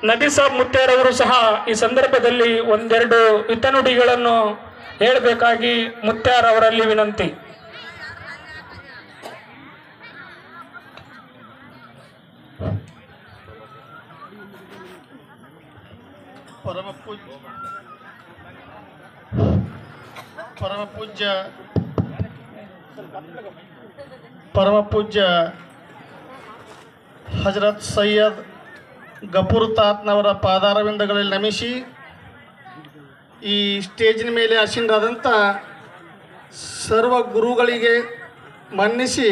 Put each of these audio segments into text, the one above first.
ನಬಿ ಸಾಬ್ ಮುತ್ತೇರವರು ಸಹ ಈ ಸಂದರ್ಭದಲ್ಲಿ ಒಂದೆರಡು ಹಿತನುಡಿಗಳನ್ನು ಹೇಳಬೇಕಾಗಿ ಮುತ್ಯಾರವರಲ್ಲಿ ವಿನಂತಿ. ಪರಮ ಪೂಜ್ಯ ಹಜರತ್ ಸೈಯದ್ ಗಫೂರ್ ತಾತ್ನವರ ಪಾದಾರವಿಂದಗಳಲ್ಲಿ ನಮಿಸಿ ಈ ಸ್ಟೇಜಿನ ಮೇಲೆ ಆಸೀನರಾದಂಥ ಸರ್ವ ಗುರುಗಳಿಗೆ ಮನ್ನಿಸಿ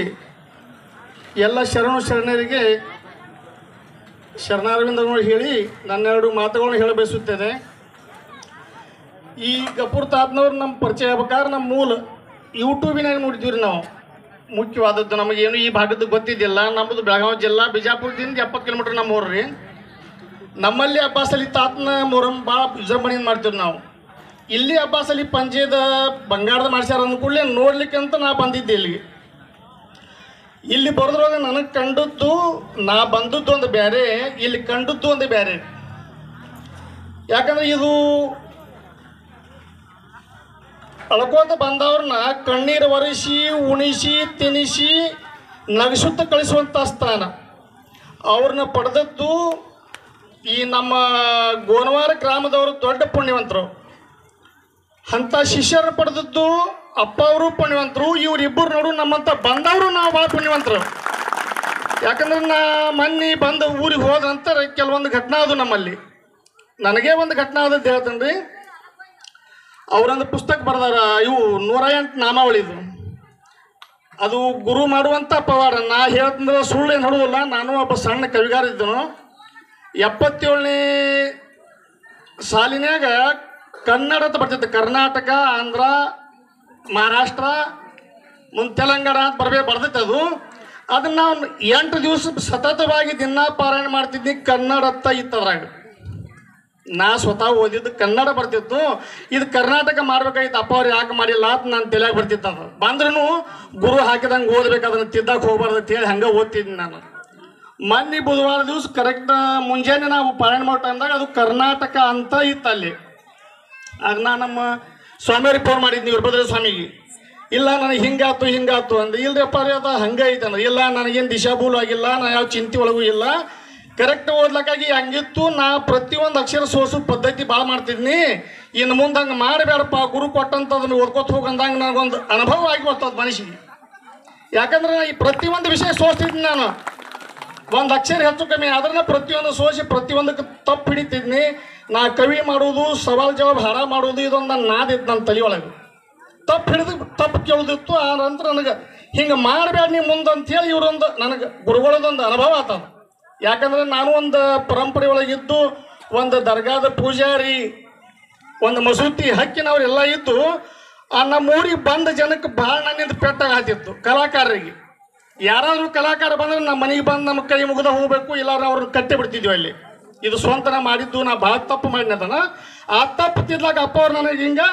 ಎಲ್ಲ ಶರಣರಿಗೆ ಶರಣಾರವಿಂದಗಳು ಹೇಳಿ ನನ್ನೆರಡು ಮಾತುಗಳನ್ನು ಹೇಳಬಯಸುತ್ತೇನೆ. ಈ ಗಫೂರ್ ತಾತ್ನವ್ರು ನಮ್ಮ ಪರಿಚಯ ಆಗ್ಬೇಕಾದ್ರೆ ನಮ್ಮ ಮೂಲ ಯೂಟ್ಯೂಬಿನಾಗ ನೋಡಿದ್ದೀವಿ ರೀ. ನಾವು ಮುಖ್ಯವಾದದ್ದು ನಮಗೇನು ಈ ಭಾಗದ್ದು ಗೊತ್ತಿದ್ದಿಲ್ಲ. ನಮ್ಮದು ಬೆಳಗಾವಿ ಜಿಲ್ಲಾ ಬಿಜಾಪುರದಿಂದ 70 ಕಿಲೋಮೀಟ್ರ್ ನಮ್ಮ ಊರು ರೀ. ನಮ್ಮಲ್ಲಿ ಅಬ್ಬಾಸ್ ಅಲಿ ತಾತನ ಮೊಹರಂ ಭಾಳ ವಿಜೃಂಭಣೆಯಿಂದ ಮಾಡ್ತೀವಿ ನಾವು. ಇಲ್ಲಿ ಅಬ್ಬಾಸ್ ಅಲಿ ಪಂಜೆದ ಬಂಗಾರದ ಮಾಡ್ಸ್ಯಾರ ಅಂದ ಕೂಡಲೇ ನೋಡ್ಲಿಕ್ಕೆ ಅಂತ ನಾ ಬಂದಿದ್ದೆ ಇಲ್ಲಿಗೆ. ಇಲ್ಲಿ ಬರೋದ್ರೊಳಗೆ ನನಗೆ ಕಂಡದ್ದು ನಾ ಬಂದದ್ದು ಒಂದು ಬೇರೆ, ಇಲ್ಲಿ ಕಂಡದ್ದು ಒಂದು ಬೇರೆ. ಯಾಕಂದ್ರೆ ಇದು ಅಳ್ಕೋತ ಬಂದವ್ರನ್ನ ಕಣ್ಣೀರು ಒರೆಸಿ ಉಣಿಸಿ ತಿನ್ನಿಸಿ ನಗಿಸುತ್ತ ಕಳಿಸುವಂಥ ಸ್ಥಾನ. ಅವ್ರನ್ನ ಪಡೆದದ್ದು ಈ ನಮ್ಮ ಗೋನವಾರ ಗ್ರಾಮದವರು ದೊಡ್ಡ ಪುಣ್ಯವಂತರು. ಅಂಥ ಶಿಷ್ಯರನ್ನು ಪಡೆದದ್ದು ಅಪ್ಪ ಅವರು ಪುಣ್ಯವಂತರು. ಇವರಿಬ್ಬರು ನೋಡು ನಮ್ಮಂಥ ಬಂದವರು ನಾವು ಭಾಳ ಪುಣ್ಯವಂತರು. ಯಾಕಂದ್ರೆ ನಾ ಮೊನ್ನೆ ಬಂದು ಊರಿಗೆ ಹೋದ ನಂತರ ಕೆಲವೊಂದು ಘಟನಾ ಅದು ನಮ್ಮಲ್ಲಿ. ನನಗೇ ಒಂದು ಘಟನಾ ಆದದ್ದು ಹೇಳ್ತೇನೆ ರೀ. ಅವರೊಂದು ಪುಸ್ತಕ ಬರೆದಾರ, ಇವು 108 ನಾಮಾವಳಿದು. ಅದು ಗುರು ಮಾಡುವಂಥ ಪವಾಡ. ನಾ ಹೇಳ್ತಂದ್ರೆ ಸುಳ್ಳೇನು ಹೇಳೋದಿಲ್ಲ. ನಾನು ಒಬ್ಬ ಸಣ್ಣ ಕವಿಗಾರ ಇದ್ದನು. 77ನೇ ಸಾಲಿನಾಗ ಕನ್ನಡ ಅಂತ ಬರ್ತಿತ್ತು. ಕರ್ನಾಟಕ, ಆಂಧ್ರ, ಮಹಾರಾಷ್ಟ್ರ, ಮುಂದೆ ತೆಲಂಗಾಣ ಅಂತ ಬರ್ದೈತೆ ಅದು. ಅದನ್ನು ನಾವು 8 ದಿವಸ ಸತತವಾಗಿ ದಿನ ಪಾರಾಯಣ ಮಾಡ್ತಿದ್ನಿ. ಕನ್ನಡ ಅಂತ ಇತ್ತದ್ರಾಗ. ನಾ ಸ್ವತಃ ಓದಿದ್ದು ಕನ್ನಡ ಬರ್ತಿತ್ತು. ಇದು ಕರ್ನಾಟಕ ಮಾಡ್ಬೇಕಾಗಿತ್ತು. ಅಪ್ಪ ಅವ್ರು ಯಾಕೆ ಮಾಡಿಲ್ಲ ಅಂತ ನಾನು ತಲೆಯಾಗ ಬರ್ತಿತ್ತು. ಅದು ಬಂದ್ರೂ ಗುರು ಹಾಕಿದಂಗೆ ಓದ್ಬೇಕು, ಅದನ್ನು ತಿದ್ದಕ್ಕೆ ಹೋಗ್ಬಾರ್ದು ಅಂತ ಹೇಳಿ ಹಂಗೆ ಓದ್ತಿದ್ದೀನಿ ನಾನು. ಮೊನ್ನೆ ಬುಧವಾರ ದಿವಸ ಕರೆಕ್ಟ್ ಮುಂಜಾನೆ ನಾವು ಪಾರಾಯಣ ಮಾಡೋ ಟೈಮ್ದಾಗ ಅದು ಕರ್ನಾಟಕ ಅಂತ ಇತ್ತು ಅಲ್ಲಿ. ಆಗ ನಾನು ನಮ್ಮ ಸ್ವಾಮಿಯವ್ರಿಗೆ ಫೋನ್ ಮಾಡಿದ್ನಿ, ವೀರಭದ್ರ ಸ್ವಾಮಿಗೆ. ಇಲ್ಲ ನನಗೆ ಹಿಂಗಾತು ಅಂದೆ. ಇಲ್ರಿಪ್ಪ ರೀ ಅದು ಹಂಗೆ ಐತೆ ಅಂದ್ರೆ. ಇಲ್ಲ ನನಗೇನು ದಿಶಾಭೂಲು ಆಗಿಲ್ಲ, ನಾನು ಯಾವ ಚಿಂತೆ ಒಳಗೂ ಇಲ್ಲ, ಕರೆಕ್ಟ್ ಓದ್ಲಕ್ಕಾಗಿ ಹಂಗಿತ್ತು. ನಾ ಪ್ರತಿಯೊಂದು ಅಕ್ಷರ ಸೋಸು ಪದ್ಧತಿ ಭಾಳ ಮಾಡ್ತಿದ್ನಿ. ಇನ್ನು ಮುಂದೆ ಹಂಗೆ ಮಾಡಬೇಡಪ್ಪ, ಗುರು ಕೊಟ್ಟಂಥದನ್ನು ಓದ್ಕೊತ ಹೋಗಂದಂಗೆ ನನಗೊಂದು ಅನುಭವ ಆಗಿ ಬರ್ತದೆ ಮನುಷ್ಯಗೆ. ಯಾಕಂದ್ರೆ ಈ ಪ್ರತಿಯೊಂದು ವಿಷಯ ಸೋಸ್ತಿದ್ನಿ ನಾನು. ಒಂದು ಅಕ್ಷರ ಹೆಚ್ಚು ಕಮ್ಮಿ ಅದನ್ನ ಪ್ರತಿಯೊಂದು ಸೋಸಿ ಪ್ರತಿಯೊಂದಕ್ಕೆ ತಪ್ಪು ಹಿಡಿತಿದ್ನಿ. ನಾ ಕವಿ ಮಾಡೋದು, ಸವಾಲು ಜವಾಬ್ ಹಾಡ ಮಾಡೋದು, ಇದೊಂದು ನನ್ನ ನಾದಿತ್ತು ನನ್ನ ತಲೆಯೊಳಗೆ. ತಪ್ಪು ಹಿಡಿದು ತಪ್ಪು ಕೇಳೋದಿತ್ತು. ಆ ನಂತರ ನನಗೆ ಹಿಂಗೆ ಮಾಡಬೇಡ ನೀವು ಮುಂದೆ ಅಂಥೇಳಿ ಇವರೊಂದು ನನಗೆ ಗುರುಗಳದೊಂದು ಅನುಭವ ಆಗ್ತದೆ. ಯಾಕಂದ್ರೆ ನಾನು ಒಂದು ಪರಂಪರೆ ಒಳಗಿದ್ದು, ಒಂದು ದರ್ಗಾದ ಪೂಜಾರಿ, ಒಂದು ಮಸೂತಿ ಹಕ್ಕಿನವರೆಲ್ಲ ಇದ್ದು, ನಮ್ಮ ಊರಿಗೆ ಬಂದ ಜನಕ್ಕೆ ಭಾಳ ನನ್ನಿಂದ ಪೆಟ್ಟಾಗ್ತಿತ್ತು. ಕಲಾಕಾರರಿಗೆ ಯಾರಾದರೂ ಕಲಾಕಾರ ಬಂದ್ರೆ ನಮ್ಮ ಮನೆಗೆ ಬಂದು ನಮ್ಮ ಕೈ ಮುಗಿದ ಹೋಗಬೇಕು, ಇಲ್ಲ ಅವ್ರನ್ನ ಕಟ್ಟಿ ಬಿಡ್ತಿದ್ವಿ ಅಲ್ಲಿ. ಇದು ಸ್ವಂತ ನಾ ಮಾಡಿದ್ದು, ನಾ ಭಾಳ ತಪ್ಪು ಮಾಡಿನದನ. ಆ ತಪ್ಪು ತಿದ್ಲಾಗ ಅಪ್ಪ ಅವ್ರು ನನಗೆ ಹಿಂಗೆ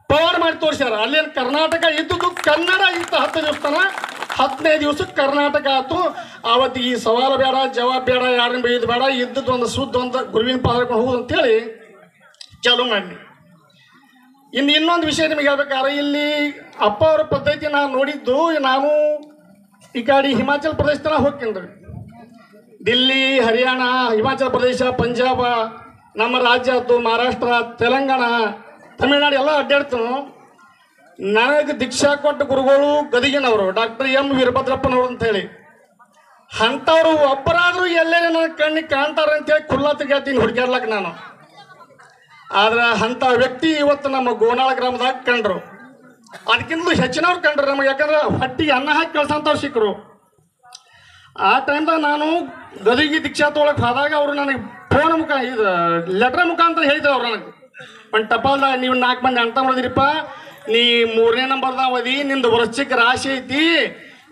ಪವಾಡ ಮಾಡಿ ತೋರಿಸ್ಯಾರ. ಅಲ್ಲೇನು ಕರ್ನಾಟಕ ಇದ್ದದ್ದು ಕನ್ನಡ ಇತ್ತು 10 ದಿವಸ ತನ. 10ನೇ ದಿವಸಕ್ಕೆ ಕರ್ನಾಟಕ ಆಯ್ತು. ಆವತ್ತು ಈ ಸವಾಲು ಬೇಡ, ಜವಾಬ್ ಬೇಡ, ಯಾರನ್ನ ಬೈದು ಬೇಡ, ಇದ್ದದ್ದು ಒಂದು ಶುದ್ಧ ಒಂದು ಗುರುವಿನ ಪಾದಕ್ಕೆ ಹೋಗುದು ಅಂತೇಳಿ ಚಾಲು ಮಾಡಿ. ಇನ್ನೊಂದು ವಿಷಯ ನಿಮಗೆ ಹೇಳ್ಬೇಕಾದ್ರೆ, ಇಲ್ಲಿ ಅಪ್ಪ ಅವರ ಪದ್ಧತಿ ನಾನು ನೋಡಿದ್ದು, ನಾನು ಈ ಕಡೆ ಹಿಮಾಚಲ ಪ್ರದೇಶ ತನಕ ಹೋಗ್ತೀನಿ ರೀ. ದಿಲ್ಲಿ, ಹರಿಯಾಣ, ಹಿಮಾಚಲ ಪ್ರದೇಶ, ಪಂಜಾಬ, ನಮ್ಮ ರಾಜ್ಯ ಆಯ್ತು, ಮಹಾರಾಷ್ಟ್ರ, ತೆಲಂಗಾಣ, ತಮಿಳ್ನಾಡು ಎಲ್ಲ ಅಡ್ಡಾಡ್ತನು. ನನಗೆ ದೀಕ್ಷಾ ಕೊಟ್ಟ ಗುರುಗಳು ಗದಗಿನವರು, ಡಾಕ್ಟರ್ ಎಂ ವೀರಭದ್ರಪ್ಪನವರು ಅಂತೇಳಿ. ಅಂಥವ್ರು ಒಬ್ಬರಾದರೂ ಎಲ್ಲೇ ನನ್ನ ಕಣ್ಣಿಗೆ ಕಾಣ್ತಾರೆ ಅಂತೇಳಿ ಕುಲ್ಲ ತೆಗಿತೀನಿ ಹುಡುಕ್ಯಾಡ್ಲಕ್ಕೆ ನಾನು. ಆದ್ರೆ ಅಂಥ ವ್ಯಕ್ತಿ ಇವತ್ತು ನಮ್ಮ ಗೋನಾಳ ಗ್ರಾಮದಾಗ ಕಂಡ್ರು. ಅದಕ್ಕಿಂತಲೂ ಹೆಚ್ಚಿನವ್ರು ಕಂಡ್ರು ನಮಗೆ. ಯಾಕಂದ್ರೆ ಹೊಟ್ಟಿಗೆ ಅನ್ನ ಹಾಕಿ ಕಳ್ಸಂಥವ್ರು ಸಿಕ್ಕರು. ಆ ಟೈಮ್ದಾಗ ನಾನು ಗದಗಿ ದೀಕ್ಷಾ ತೊಗೊಳಕ್ಕೆ ಹೋದಾಗ ಅವರು ನನಗೆ ಫೋನ್ ಇದು ಲೆಟ್ರ್ ಮುಖಾಂತರ ಹೇಳಿದ್ರು. ಅವ್ರು ನನಗೆ ಒಂದು ಟಪಾಲ್ದಾಗ, ನೀವು 4 ಮಂದಿ ಅಂತ ಮಾಡಿದಿರಿಪ್ಪ, ನೀ 3ನೇ ನಂಬರ್ದಾಗ ಓದಿ, ನಿಂದು ವರ್ಷಕ್ಕೆ ರಾಶಿ ಐತಿ,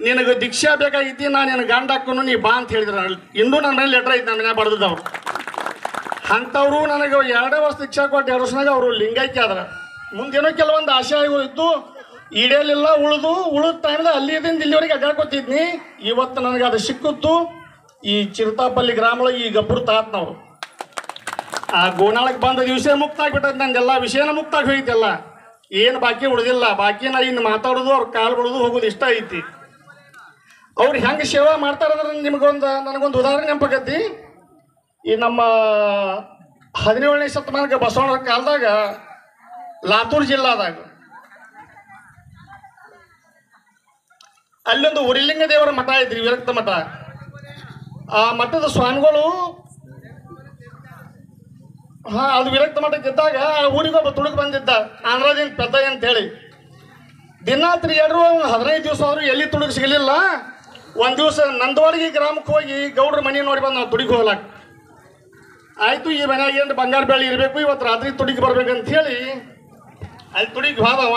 ನಿನಗೆ ದೀಕ್ಷಾ ಬೇಕಾಗೈತಿ, ನಾನು ನಿನ್ನ ಗಂಡ ಹಾಕೋನು, ನೀ ಬಾ ಅಂತ ಹೇಳಿದ್ರು. ಇನ್ನೂ ನನ್ನ ಮೇಲೆ ಲೆಟ್ರ್ ಐತಿ, ನನ್ನ ಮನೆ ಬರೆದವ್ರು. ಅಂಥವ್ರು ನನಗೆ 2 ವರ್ಷ ದೀಕ್ಷಾ ಕೊಟ್ಟು 2 ವರ್ಷನಾಗ ಅವರು ಲಿಂಗೈಕ್ಯ ಆದ್ರೆ. ಮುಂದೇನೋ ಕೆಲವೊಂದು ಆಶಯಗಳು ಇತ್ತು, ಈಡೇಲಿಲ್ಲ. ಉಳಿದ ಟೈಮ್ದಾಗ ಅಲ್ಲಿದಿಂದ ಇಲ್ಲಿವರೆಗೆ ಅಡ್ಡಾಡ್ಕೊತಿದ್ನಿ. ಇವತ್ತು ನನಗೆ ಅದು ಸಿಕ್ಕಿತ್ತು. ಈ ಚಿರತಾಪಲ್ಲಿ ಗ್ರಾಮೊಳಗೆ ಈ ಗಬ್ಬರು ತಾತನವರು ಆ ಗೋನಾಳಕ್ಕೆ ಬಂದ ದಿವಸ ಮುಕ್ತ ಆಗ್ಬಿಟ್ಟದ ನಂದೆಲ್ಲ ವಿಷಯನ ಮುಕ್ತ ಆಗಿ ಹೋಗಿದ್ದೆಲ್ಲ ಏನು ಬಾಕಿ ಉಳಿದಿಲ್ಲ ಬಾಕಿ ನಾ ಇನ್ನು ಮಾತಾಡೋದು ಅವ್ರ ಕಾಲು ಬಿಡೋದು ಹೋಗೋದು ಇಷ್ಟ ಐತಿ. ಅವ್ರು ಹೆಂಗೆ ಸೇವಾ ಮಾಡ್ತಾರಂದ್ರೆ ನನಗೊಂದು ಉದಾಹರಣೆ ನೆನಪಾಗೈತಿ. ಈ ನಮ್ಮ 17ನೇ ಶತಮಾನಕ್ಕೆ ಬಸವಣ್ಣರ ಕಾಲದಾಗ ಲಾತೂರ್ ಜಿಲ್ಲಾದಾಗ ಅಲ್ಲೊಂದು ಉರಿಲಿಂಗ ದೇವರ ಮಠ ಐತ್ರಿ, ವಿರಕ್ತ ಮಠ. ಆ ಮಠದ ಸ್ವಾಮಿಗಳು ಅದು ವಿರಕ್ತ ಮಠಕ್ಕೆ ಇದ್ದಾಗ ಊರಿಗೊಬ್ಬ ತುಡುಕ್ ಬಂದಿದ್ದ ಆಂಧ್ರದಿಂದ ಪೆದ್ದ ಅಂತೇಳಿ. ದಿನಾತ್ರಿ 15 ದಿವಸ ಆದರೂ ಎಲ್ಲಿ ತುಡುಕ್ ಸಿಗಲಿಲ್ಲ. ಒಂದು ದಿವಸ ನಂದವಾಡಿಗೆ ಗ್ರಾಮಕ್ಕೆ ಹೋಗಿ ಗೌಡ್ರ ಮನೆ ನೋಡಿ ಬಂದು ನಾವು ತುಡಿಗೆ ಹೋಗ್ಲಾಕ ಆಯಿತು. ಈ ಮನ್ಯಾಗ ಏನು ಬಂಗಾರ ಬೆಳೆ ಇರಬೇಕು, ಇವತ್ತು ರಾತ್ರಿ ತುಡಿಗೆ ಬರ್ಬೇಕಂತ ಹೇಳಿ ಅಲ್ಲಿ ತುಡಿಗೆ ಹೋದವ.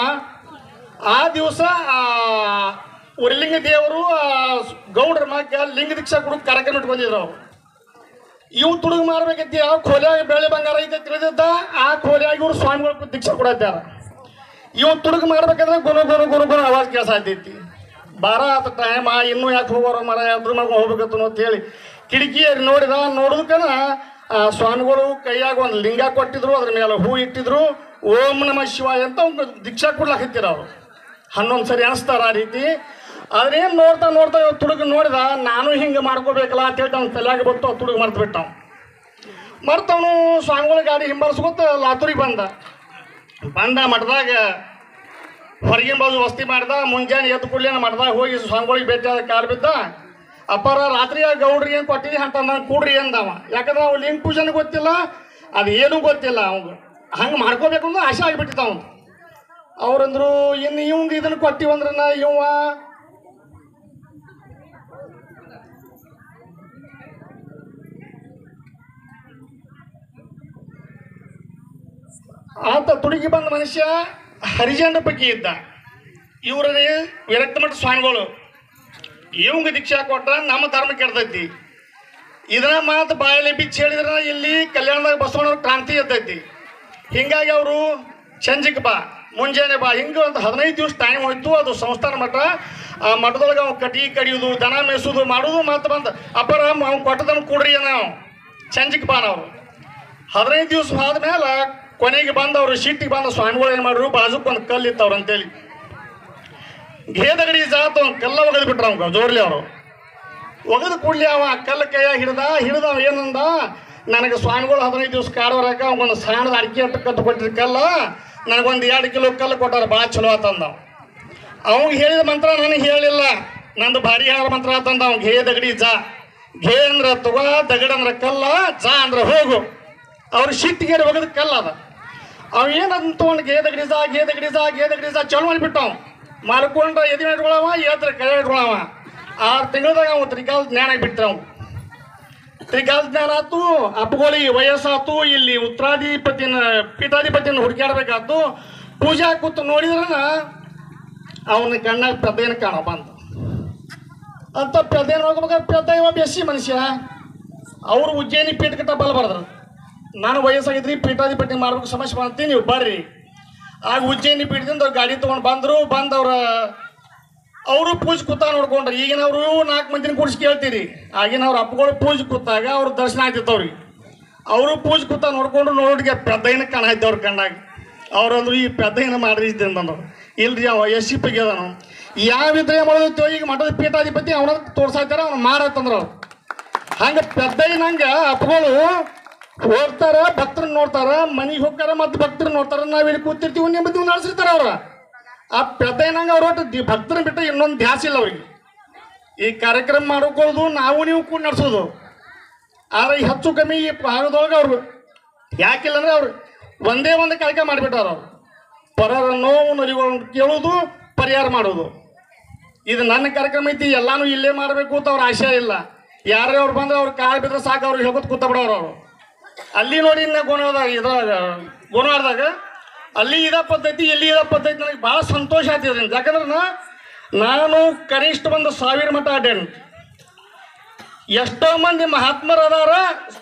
ಆ ದಿವಸ ಉರಿಲಿಂಗ ದೇವರು ಗೌಡ್ರ ಮಗ ಲಿಂಗ ದೀಕ್ಷಾ ಕೊಡೋಕೆ ಕಾರ್ಯಕ್ರಮ ಇಟ್ಕೊಂಡಿದ್ರು. ಅವ್ರು ಇವು ತುಡುಗು ಮಾರ್ಬೇಕೈತಿ, ಯಾವ ಕೋಲ್ಯಾಗ ಬೆಳೆ ಬಂಗಾರ ಐತೆ ತಿಳಿದಿದ್ದ ಆ ಕೋಲ್ಯಾಗ ಇವ್ರು ಸ್ವಾಮಿಗಳು ದೀಕ್ಷಾ ಕೊಡತ್ತಾರ. ಇವು ತುಡುಗು ಮಾಡ್ಬೇಕಾದ್ರೆ ಗುಣ ಆವಾಜ್ ಕೆಲಸ ಆಗ್ತೈತಿ. ಬಾರ ಆತ ಟೈಮ್ ಇನ್ನೂ ಯಾಕೆ ಹೋಗೋರು ಮರ ಯಾವ್ದ್ರ ಮಾಡ್ಕೊಂಡು ಹೋಗ್ಬೇಕತ್ತು ಅಂತ ಹೇಳಿ ಕಿಟಕಿಯಲ್ಲಿ ನೋಡೋದಕ್ಕನ ಆ ಸ್ವಾಮಿಗಳು ಕೈಯಾಗ ಒಂದು ಲಿಂಗ ಕೊಟ್ಟಿದ್ರು, ಅದ್ರ ಮೇಲೆ ಹೂ ಇಟ್ಟಿದ್ರು, ಓಂ ನಮಃ ಶಿವಾಯ ಅಂತ ಒಂದು ದೀಕ್ಷಾ ಕೊಡ್ಲಾಕತ್ತಿರ ಅವರು. 11 ಸರಿ ಅನಿಸ್ತಾರ ಆ ರೀತಿ. ಅದ್ರೇನು ನೋಡ್ತಾ ತುಡುಗು ನೋಡಿದ, ನಾನು ಹಿಂಗೆ ಮಾಡ್ಕೋಬೇಕಲ್ಲ ಅಂತೇಳಿ ಅವ್ನು ತಲೆಯಾಗ ಬಂತು. ಆ ತುಡುಗು ಮರ್ತುಬಿಟ್ಟವ್. ಮರ್ತವನು ಸ್ವಾಮಿಗಳ ಗಾಡಿ ಹಿಂಬಾಲಿಸ್ಕೊತ ಲಾತೂರಿಗೆ ಬಂದ ಮಠದಾಗ ಹೊರಗಿನ ಬಾಜು ವಸ್ತಿ ಮಾಡ್ದ. ಮುಂಜಾನೆ ಎದ್ದು ಕೂಡಲೇ ಮಠದಾಗ ಹೋಗಿ ಸ್ವಾಮಿಗಳಿಗೆ ಭೇಟಿಯಾದ ಕಾಲು ಬಿದ್ದ. ಅಪ್ಪಾರ ರಾತ್ರಿ ಗೌಡ್ರಿಗೆ ಏನು ಕೊಟ್ಟಿದ್ದಿ ಅಂತ ನಾನು ಕೂಡ್ರಿ ಅಂದವ. ಯಾಕಂದ್ರೆ ಅವ್ನು ಲಿಂಗ ಪೂಜೆನೂ ಗೊತ್ತಿಲ್ಲ, ಅದು ಏನೂ ಗೊತ್ತಿಲ್ಲ. ಅವ್ನು ಹಂಗೆ ಮಾಡ್ಕೋಬೇಕು ಅಂದ್ರೆ ಆಸೆ ಆಗಿಬಿಟ್ಟಿದ್ದ ಅವನು. ಅವ್ರಂದ್ರು ಇನ್ನು ಇವಂಗೆ ಇದನ್ನು ಕೊಟ್ಟಿವಂದ್ರೆ ಇವ ಆತ ತುಡುಗಿ ಬಂದ ಮನುಷ್ಯ ಹರಿಜನ ಬಗ್ಗೆ ಇದ್ದ. ಇವರೇ ವಿರಕ್ತ ಮಠ ಸ್ವಾಮಿಗಳು. ಇವಂಗ ದೀಕ್ಷಾ ಕೊಟ್ಟ ನಮ್ಮ ಧರ್ಮ ಕೆಡ್ತೈತಿ. ಇದನ್ನ ಮಾತು ಬಾಯಲ್ಲಿ ಬಿಚ್ಚಿ ಹೇಳಿದ್ರೆ ಇಲ್ಲಿ ಕಲ್ಯಾಣದಾಗ ಬಸವಣ್ಣವ್ರ ಕ್ರಾಂತಿ ಎದ್ದೈತಿ. ಹಿಂಗಾಗಿ ಅವರು ಸಂಜೆಗೆ ಬಾ, ಮುಂಜಾನೆ ಬಾ, ಹಿಂಗೆ ಒಂದು 15 ದಿವಸ ಟೈಮ್ ಹೋಯ್ತು. ಅದು ಸಂಸ್ಥಾನ ಮಠ. ಆ ಮಠದೊಳಗೆ ಅವ್ನು ಕಡಿಯೋದು, ದನ ಮೇಯಿಸೋದು ಮಾಡೋದು. ಮತ್ತು ಬಂದು ಅಪ್ಪರ ಅವ್ನು ಕೊಟ್ಟದನ್ನು ಕೂಡ್ರಿ ನಾವು ಸಂಜೆಗೆ ಬಾ. ನಾವು 15 ದಿವಸ ಆದ್ಮೇಲೆ ಕೊನೆಗೆ ಬಂದವರು ಸಿಟ್ಟಿಗೆ ಬಂದ ಸ್ವಾಮಿಗಳು ಏನು ಮಾಡ್ರು, ಬಾಜುಕ್ ಒಂದು ಕಲ್ಲು ಇತ್ತವ್ರು ಅಂತೇಳಿ ಘೇದಗಡಿ ಜಾತ ಒಂದು ಕಲ್ಲ ಒಗೆದು ಬಿಟ್ರು. ಅವ್ನು ಜೋರ್ಲಿ ಅವರು ಒಗೆದು ಕೂಡಲಿ ಅವ ಕಲ್ಲ ಕೈಯಾಗ ಹಿಡ್ದ ಏನಂದ, ನನಗೆ ಸ್ವಾಮಿಗಳು 15 ದಿವಸ ಕಾಡೋರಾಕ ಅವ್ಗೊಂದು ಸಣ್ಣದ ಅಡಿಕೆ ಅಂತ ಕತ್ತು ಕೊಟ್ಟಿರ ಕಲ್ಲ, ನನಗೊಂದು 2 ಕಿಲೋ ಕಲ್ಲು ಕೊಟ್ಟಾರ, ಭಾಳ ಚಲೋ ಆತಂದ. ಅವ್ನಿಗೆ ಹೇಳಿದ ಮಂತ್ರ ನನಗೆ ಹೇಳಿಲ್ಲ, ನಂದು ಭಾರಿ ಹಾರ ಮಂತ್ರ ಆತಂದ. ಅವ್ನಿಗೆ ಘೇದಗಡಿ ಜಾ, ಘೇ ಅಂದ್ರೆ ತಗೋ, ದಗಡ ಅಂದ್ರೆ ಕಲ್ಲ, ಜಾ ಅಂದ್ರೆ ಹೋಗು. ಅವ್ರು ಸಿಟ್ಟಿಗೆ ಒಗೆದು ಕಲ್ಲ ಅದ. ಅವ ಏನಂತ ತೊಗೊಂಡು ಘೇದಗಡಿ ಜಾ ಚಲೋ ಮಾಡಿಬಿಟ್ಟು ಅವ್ ಮಾಲ್ಕೊಂಡ್ರ ಎದಿ ಇಟ್ಕೊಳವ, ಎದ್ರ ಕೈ ಇಟ್ಕೊಳವ. 6 ತಿಂಗಳದಾಗ ಅವ್ ತ್ರಿಕಾಲ ಜ್ಞಾನ ಆಗಿಬಿಟ್ರೆ. ಅವ್ ತ್ರಿಕಾಲ ಜ್ಞಾನ ಆತು, ಅಪ್ಪಗಳಿಗೆ ವಯಸ್ಸಾತು, ಇಲ್ಲಿ ಪೀಠಾಧಿಪತಿನ ಹುಡುಕಾಡ್ಬೇಕಾತು. ಪೂಜಾ ಕೂತು ನೋಡಿದ್ರನ ಅವನ ಕಣ್ಣಾಗ ಪೆದ್ದೇನ ಕಾಣಪ್ಪ ಅಂತ ಪೆದ್ದೇನ ಹೋಗ್ಬೇಕಾದ್ರೆ ಪೆದ್ದ ಇವ ಬೆಸ್ಸಿ ಮನುಷ್ಯ. ಅವರು ಉಜ್ಜಯಿನಿ ಪೀಠ ಕಟ್ಟ ಬರಬಾರ್ದ್ರು. ನಾನು ವಯಸ್ಸಾಗಿದ್ರಿ ಪೀಠಾಧಿಪತಿ ಮಾಡ್ಬೇಕು ಸಮಸ್ಯೆ ಮಾಡ್ತೀನಿ, ನೀವು ಬರ್ರಿ. ಆಗ ಉಜ್ಜಯಿನಿ ಪೀಠದಿಂದ ಅವ್ರು ಗಾಡಿ ತೊಗೊಂಡು ಬಂದವ್ರ ಅವರು ಪೂಜೆ ಕೂತ ನೋಡ್ಕೊಂಡ್ರು. ಈಗಿನವರು 4 ಮಂದಿನ ಕೂಡಿಸಿ ಕೇಳ್ತೀರಿ. ಆಗಿನವ್ರ ಅಪ್ಪಗಳು ಪೂಜೆ ಕೂತಾಗ ಅವ್ರ ದರ್ಶನ ಆಗ್ತಿತ್ತವ್ರಿಗೆ. ಅವರು ಪೂಜೆ ಕೂತ ನೋಡಿಗೆ ಪೆದ್ದೈನ ಕಾಣಾಯ್ತು ಅವ್ರ ಕಣ್ಣಾಗ. ಅವ್ರಂದ್ರು ಈ ಪೆದ್ದೈನ ಮಾಡ್ರಿ ಅಂತಂದ್ರು. ಇಲ್ರಿ ಅವ ಎಸ್ಸಿ ಪೈಗೆ ಅದಾನು, ಯಾವಿದ್ರೆ ಮಾಡೋದು ಈಗ ಮಠದ ಪೀಠಾಧಿಪತಿ ಅವನ ತೋರ್ಸಾಯ್ತಾರ, ಅವ್ನು ಮಾಡತ್ತಂದ್ರು. ಅವ್ರು ಹಂಗೆ ಪೆದ್ದೈನಂಗೆ ಅಪ್ಪಗಳು ಹೋಗ್ತಾರ, ಭಕ್ತರನ್ನ ನೋಡ್ತಾರ, ಮನೆಗೆ ಹೋಗ್ತಾರ, ಮತ್ತು ಭಕ್ತರನ್ನ ನೋಡ್ತಾರ. ನಾವಿಲ್ಲಿ ಕೂತಿರ್ತೀವಿ, ನೆಮ್ಮದಿ ನಡೆಸಿರ್ತಾರ ಅವ್ರ. ಆ ಪೆದ್ದೈನಂಗೆ ಅವ್ರ ಒಟ್ಟು ಭಕ್ತರನ್ನ ಬಿಟ್ಟು ಇನ್ನೊಂದು ಧ್ಯಾಸ ಇಲ್ಲ ಅವ್ರಿಗೆ. ಈ ಕಾರ್ಯಕ್ರಮ ಮಾಡ್ಕೊಳ್ಳೋದು ನಾವು ನೀವು ಕೂಡ ನಡೆಸೋದು. ಆದರೆ ಈ ಹೆಚ್ಚು ಕಮ್ಮಿ ಈ ಭಾಗದೊಳಗೆ ಅವ್ರು ಯಾಕಿಲ್ಲ ಅಂದ್ರೆ ಅವ್ರು ಒಂದೇ ಒಂದು ಕಾರ್ಯಕ್ರಮ ಮಾಡಿಬಿಟ್ಟಾರ. ಅವ್ರು ಪರರ ನೋವು ನಲಿಗಳನ್ನು ಕೇಳೋದು, ಪರಿಹಾರ ಮಾಡೋದು. ಇದು ನನ್ನ ಕಾರ್ಯಕ್ರಮ ಐತಿ, ಎಲ್ಲಾನು ಇಲ್ಲೇ ಮಾಡಬೇಕು ಅಂತ ಅವ್ರ ಆಶಯ ಇಲ್ಲ. ಯಾರೇ ಅವ್ರು ಬಂದ್ರೆ ಅವ್ರು ಕಾಲು ಬಿದ್ರೆ ಸಾಕು, ಅವ್ರಿಗೆ ಹೇಳ್ಕೊತ ಕೂತ ಬಿಡೋರು. ಅವರು ಅಲ್ಲಿ ನೋಡಿ ಇನ್ನು ಗೋನವಾರದಾಗ ಅಲ್ಲಿ ಇದ ಪದ್ಧತಿ, ಇಲ್ಲಿ ಇದ ಪದ್ಧತಿ. ನನಗೆ ಭಾಳ ಸಂತೋಷ ಆಗ್ತಿದ್ರಿ. ಯಾಕಂದ್ರೆ ನಾನು ಕನಿಷ್ಠ ಒಂದು 1000 ಮಠ ಅಡ್ಡೇನು. ಎಷ್ಟೋ ಮಂದಿ ಮಹಾತ್ಮರು ಅದಾರ,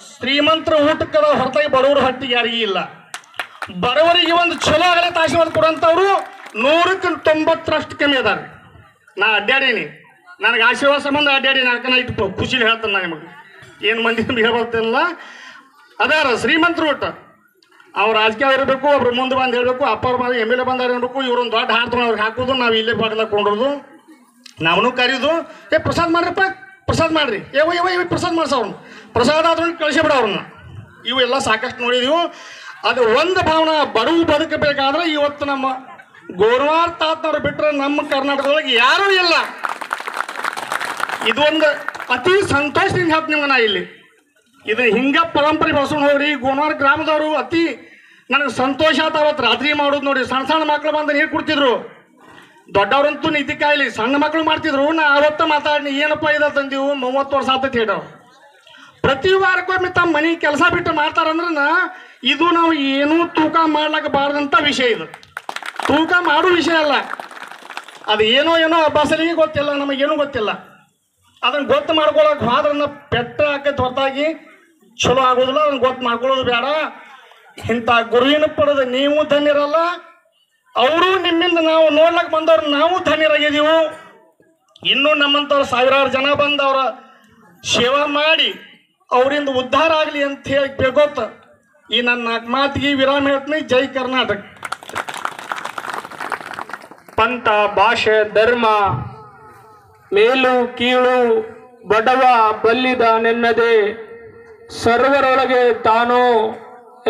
ಶ್ರೀಮಂತರ ಊಟಕ್ಕದ ಹೊರತಾಗಿ ಬಡವರು ಹಟ್ಟಿಗೆ ಯಾರಿಗೂ ಇಲ್ಲ. ಬಡವರಿಗೆ ಒಂದು ಚಲೋ ಆಗಲೇ ಆಶೀರ್ವಾದ ಕೊಡುವಂಥವ್ರು 100ಕ್ಕೆ 90ರಷ್ಟು ಕಮ್ಮಿ ಅದಾರೆ. ನಾ ಅಡ್ಡಾಡೀನಿ. ನನಗೆ ಆಶೀರ್ವಾದ ಸಂಬಂಧ ಅಡ್ಡಾಡಿ ನಾಲ್ಕನ ಇಟ್ಟು ಖುಷಿಲಿ ಹೇಳ್ತಾನೆ ನಾನು ನಿಮಗೆ, ಏನು ಮಂದಿ ಹೇಳ್ಬರ್ತಿಲ್ಲ. ಅದಾರ ಶ್ರೀಮಂತರು ಒಟ್ಟು ಅವ್ರು ರಾಜಕೀಯ ಇರಬೇಕು, ಒಬ್ರು ಮುಂದೆ ಬಂದು ಹೇಳಬೇಕು, ಅಪ್ಪವ್ರು ಬಂದು MLA ಬಂದಾರ ಇರಬೇಕು, ಇವ್ರೊಂದು ದೊಡ್ಡ ಹಾಡ್ತಾರೆ ಅವ್ರಿಗೆ ಹಾಕೋದು, ನಾವು ಇಲ್ಲೇ ಬಾಗಿಲ ಕೊಂಡ್ರದು, ನಾವನು ಕರೆಯೋದು, ಪ್ರಸಾದ ಮಾಡ್ರಿಪ್ಪ, ಪ್ರಸಾದ ಮಾಡ್ರಿ, ಇವು ಪ್ರಸಾದ ಮಾಡ್ಸ ಅವ್ರನ್ನ, ಪ್ರಸಾದ ಆದ್ರೂ ಕಳಿಸಿಬಿಡ ಅವ್ರನ್ನ. ಇವೆಲ್ಲ ಸಾಕಷ್ಟು ನೋಡಿದೀವು. ಅದು ಒಂದು ಭಾವನೆ, ಬಡವು ಬದುಕಬೇಕಾದ್ರೆ ಇವತ್ತು ನಮ್ಮ ಗೋರ್ವಾರ ತಾತನವ್ರು ಬಿಟ್ಟರೆ ನಮ್ಮ ಕರ್ನಾಟಕದೊಳಗೆ ಯಾರೂ ಇಲ್ಲ. ಇದು ಒಂದು ಅತಿ ಸಂತೋಷದಿಂದ ಹೇಳ್ತೀನಿ ನಿಮ್ಗೆ ನಾ ಇಲ್ಲಿ. ಇದು ಹಿಂಗೆ ಪರಂಪರೆ ಬೆಳೆಸ್ಕೊಂಡು ಹೋಗ್ರಿ. ಗೋರ್ವಾರ ಗ್ರಾಮದವರು ಅತಿ ನನಗೆ ಸಂತೋಷ ಆತ. ಅವತ್ತು ರಾತ್ರಿ ಮಾಡೋದು ನೋಡಿ, ಸಣ್ಣ ಸಣ್ಣ ಮಕ್ಳು ಬಂದು ನೀರು ಕುಡ್ತಿದ್ರು. ದೊಡ್ಡವ್ರಂತೂ ನಿಧಿ ಕಾಯಿಲಿ, ಸಣ್ಣ ಮಕ್ಕಳು ಮಾಡ್ತಿದ್ರು. ನಾ ಅವತ್ತ ಮಾತಾಡಿ ಏನಪ್ಪ ಇದ ತಂದೀವು 30 ವರ್ಷ ಆತೈತಿ ಹೇಳೋರು. ಪ್ರತಿ ವಾರಕ್ಕೊಮ್ಮೆ ತಮ್ಮ ಮನೆ ಕೆಲಸ ಬಿಟ್ಟು ಮಾಡ್ತಾರಂದ್ರೆ ಇದು ನಾವು ಏನೂ ತೂಕ ಮಾಡ್ಲಕ್ಕಬಾರ್ದಂಥ ವಿಷಯ. ಇದು ತೂಕ ಮಾಡೋ ವಿಷಯ ಅಲ್ಲ. ಅದು ಏನೋ ಅಭ್ಯಾಸಲಿಗೆ ಗೊತ್ತಿಲ್ಲ, ನಮಗೇನೂ ಗೊತ್ತಿಲ್ಲ. ಅದನ್ನು ಗೊತ್ತು ಮಾಡ್ಕೊಳಕ್ಕೆ ಹೋದ್ರನ್ನ ಪೆಟ್ಟ ಹಾಕೈತೆ ಹೊರತಾಗಿ ಚಲೋ ಆಗೋದಿಲ್ಲ. ಅದನ್ನು ಗೊತ್ತು ಮಾಡ್ಕೊಳ್ಳೋದು ಬೇಡ. ಇಂಥ ಗುರುವಿನ ಪಡೆದು ನೀವು ಧನ್ಯರಲ್ಲ, ಅವರು ನಿಮ್ಮಿಂದ ನಾವು ನೋಡ್ಲಕ್ಕೆ ಬಂದವ್ರು ನಾವು ಧನ್ಯರಾಗಿದ್ದೀವಿ. ಇನ್ನೂ ನಮ್ಮಂಥವ್ರು ಸಾವಿರಾರು ಜನ ಬಂದು ಅವರ ಸೇವಾ ಮಾಡಿ ಅವರಿಂದ ಉದ್ಧಾರ ಆಗಲಿ ಅಂತ ಹೇಳಿ ಬೇಕೋತ ಈ ನನ್ನ ಮಾತಿಗೆ ವಿರಾಮ ಹೇಳ್ತೀನಿ. ಜೈ ಕರ್ನಾಟಕ. ಪಂಥ, ಭಾಷೆ, ಧರ್ಮ, ಮೇಲು ಕೀಳು, ಬಡವ ಬಲ್ಲಿದ ನೆನ್ನದೆ ಸರ್ವರೊಳಗೆ ತಾನು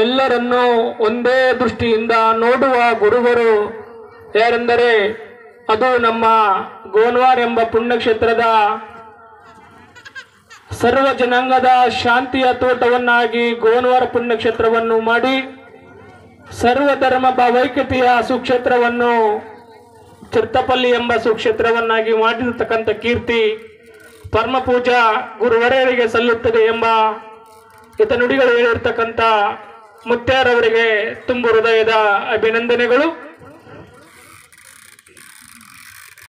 ಎಲ್ಲರನ್ನೂ ಒಂದೇ ದೃಷ್ಟಿಯಿಂದ ನೋಡುವ ಗುರುವರು ಯಾರೆಂದರೆ ಅದು ನಮ್ಮ ಗೋನ್ವಾರ್ ಎಂಬ ಪುಣ್ಯಕ್ಷೇತ್ರದ ಸರ್ವ ಜನಾಂಗದ ಶಾಂತಿಯ ತೋಟವನ್ನಾಗಿ ಗೋನ್ವಾರ ಪುಣ್ಯಕ್ಷೇತ್ರವನ್ನು ಮಾಡಿ ಸರ್ವಧರ್ಮ ಭಾವೈಕ್ಯತೆಯ ಸುಕ್ಷೇತ್ರವನ್ನು ಚಿರ್ತಪಲ್ಲಿ ಎಂಬ ಸುಕ್ಷೇತ್ರವನ್ನಾಗಿ ಮಾಡಿರತಕ್ಕಂಥ ಕೀರ್ತಿ ಪರಮ ಪೂಜಾ ಗುರುವರೆಯರಿಗೆ ಸಲ್ಲುತ್ತದೆ ಎಂಬ ಹಿತನುಡಿಗಳು ಹೇಳಿರ್ತಕ್ಕಂಥ ಮುತ್ಯಾರವರಿಗೆ ತುಂಬು ಹೃದಯದ ಅಭಿನಂದನೆಗಳು.